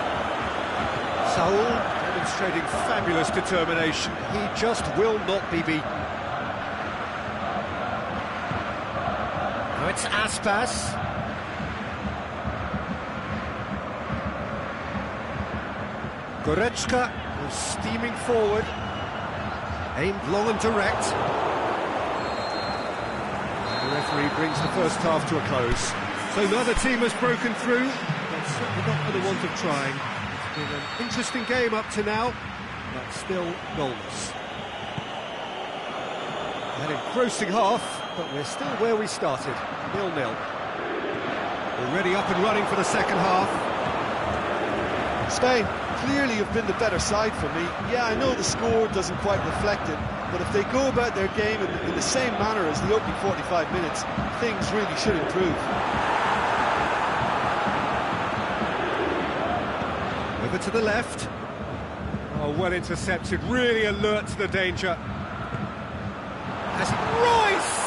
Saul demonstrating fabulous determination. He just will not be beaten. Now it's Aspas. Goretzka is steaming forward. Aimed long and direct. The referee brings the first half to a close. So neither team has broken through, but certainly not for the want of trying. It's been an interesting game up to now, but still goalless. An engrossing half, but we're still where we started, 0-0. Already up and running for the second half. Spain clearly have been the better side for me. Yeah, I know the score doesn't quite reflect it, but if they go about their game in the same manner as the opening 45 minutes, things really should improve. Over to the left. Oh, well intercepted, really alert to the danger. Has it? Royce!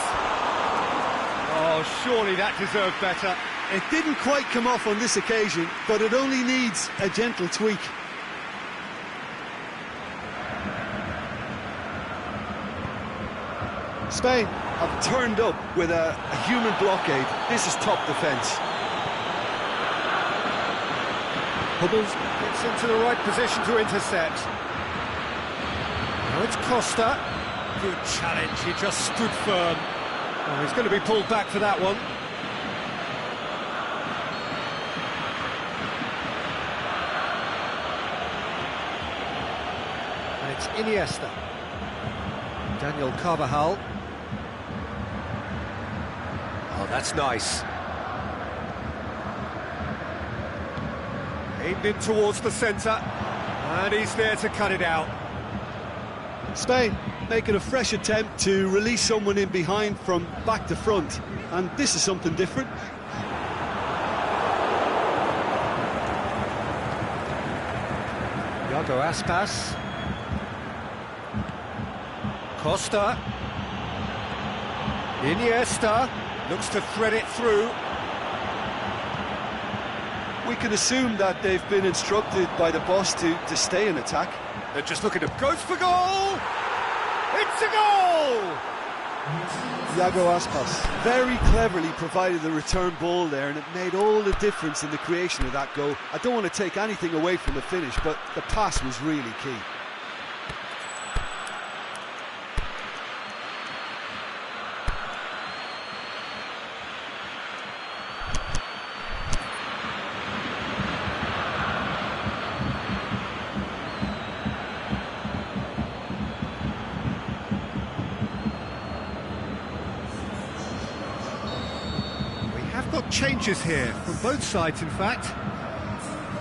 Oh, surely that deserved better. It didn't quite come off on this occasion, but it only needs a gentle tweak. Spain have turned up with a human blockade. This is top defence. Hubbles gets into the right position to intercept. Now it's Costa. Good challenge, he just stood firm. Oh, he's going to be pulled back for that one. And it's Iniesta. Daniel Carvajal. Oh, that's nice. Aimed in towards the centre, and he's there to cut it out. Spain making a fresh attempt to release someone in behind from back to front, and this is something different. Iago Aspas. Costa. Iniesta looks to thread it through. We can assume that they've been instructed by the boss to stay in attack. They're just looking to goes for goal. It's a goal. Iago Aspas very cleverly provided the return ball there, and it made all the difference in the creation of that goal. I don't want to take anything away from the finish, but the pass was really key. Got changes here from both sides, in fact.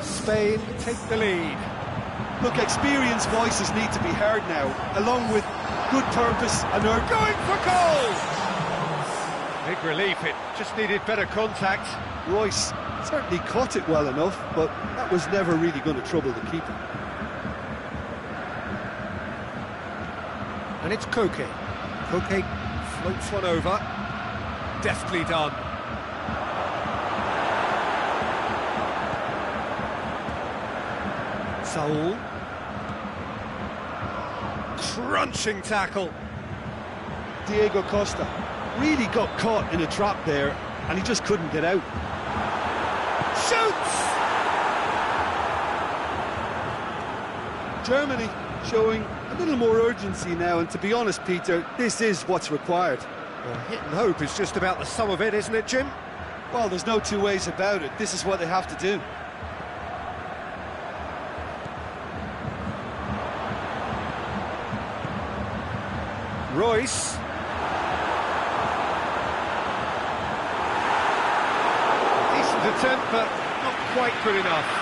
Spain take the lead. Look, experienced voices need to be heard now, along with good purpose and urge. Going for goal! Big relief, it just needed better contact. Royce certainly caught it well enough, but that was never really going to trouble the keeper. And it's Koke. Koke floats one over. Deftly done. Saul. Crunching tackle. Diego Costa really got caught in a trap there, and he just couldn't get out. Shoots! Germany showing a little more urgency now, and to be honest, Peter, this is what's required. Well, hit and hope is just about the sum of it, isn't it, Jim? Well, there's no two ways about it. This is what they have to do. Royce. Decent attempt, but not quite good enough.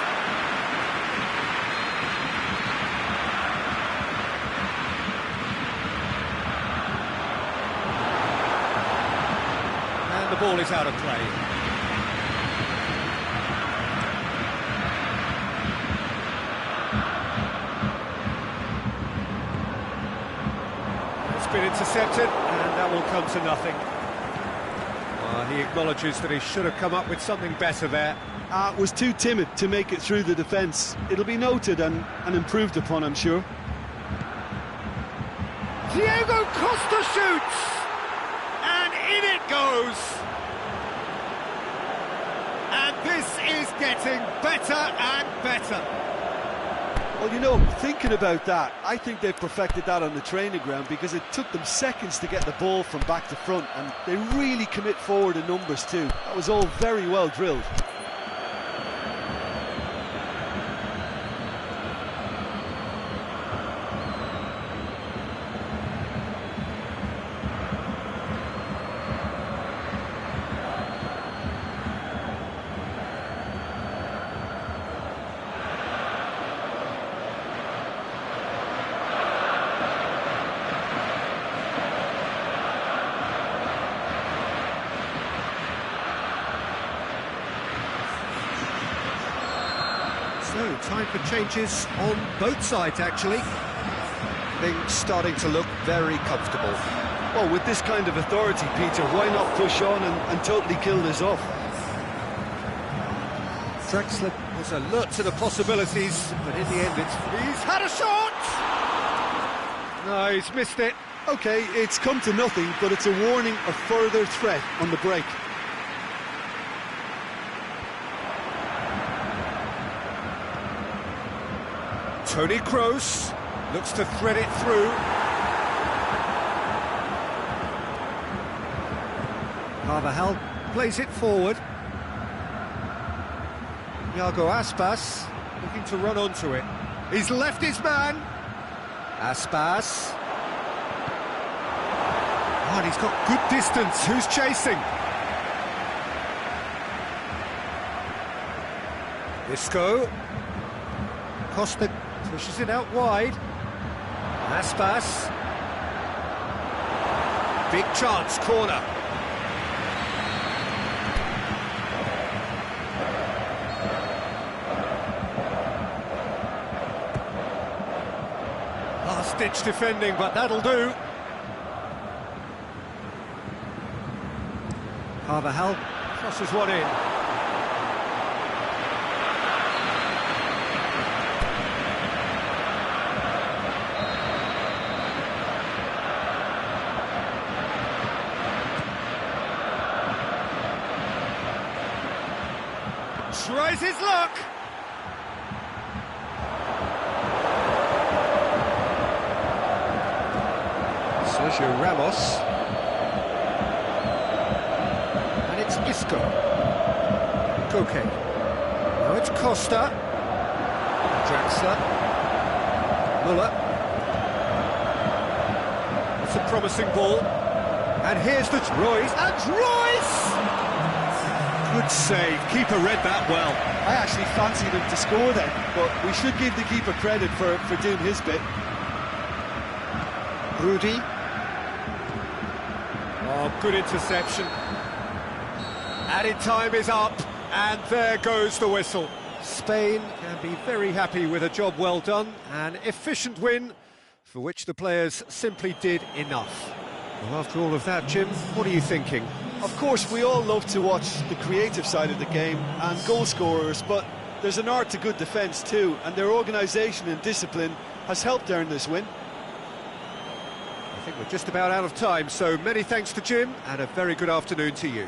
ball is out of play. It's been intercepted, and that will come to nothing. He acknowledges that he should have come up with something better there. Was too timid to make it through the defence. It'll be noted and improved upon, I'm sure. Diego Costa shoots! And in it goes! And this is getting better and better. Well, you know, thinking about that, I think they've perfected that on the training ground because it took them seconds to get the ball from back to front, and they really commit forward in numbers too. That was all very well drilled. So, time for changes on both sides, actually. Things starting to look very comfortable. Well, with this kind of authority, Peter, why not push on and totally kill this off? Drexler was alert to the possibilities, but in the end he's had a shot! No, he's missed it. OK, it's come to nothing, but it's a warning of further threat on the break. Tony Kroos looks to thread it through. Carvajal plays it forward. Iago Aspas looking to run onto it. He's left his man. Aspas. Oh, and he's got good distance. Who's chasing? Isco. Costa pushes it out wide. Aspas. Big chance, corner. Last-ditch defending, but that'll do. Carvajal crosses one in. Tries his luck. Sergio Ramos. And it's Isco. Koke. Now it's Costa. Draxler. Muller. It's a promising ball. And here's the Royce. And Royce! Good save. Keeper read that well. I actually fancied him to score then, but we should give the keeper credit for doing his bit. Rudy. Oh, good interception. Added time is up, and there goes the whistle. Spain can be very happy with a job well done, an efficient win for which the players simply did enough. Well, after all of that, Jim, what are you thinking? Of course, we all love to watch the creative side of the game and goal scorers, but there's an art to good defence too, and their organisation and discipline has helped earn this win. I think we're just about out of time, so many thanks to Jim, and a very good afternoon to you.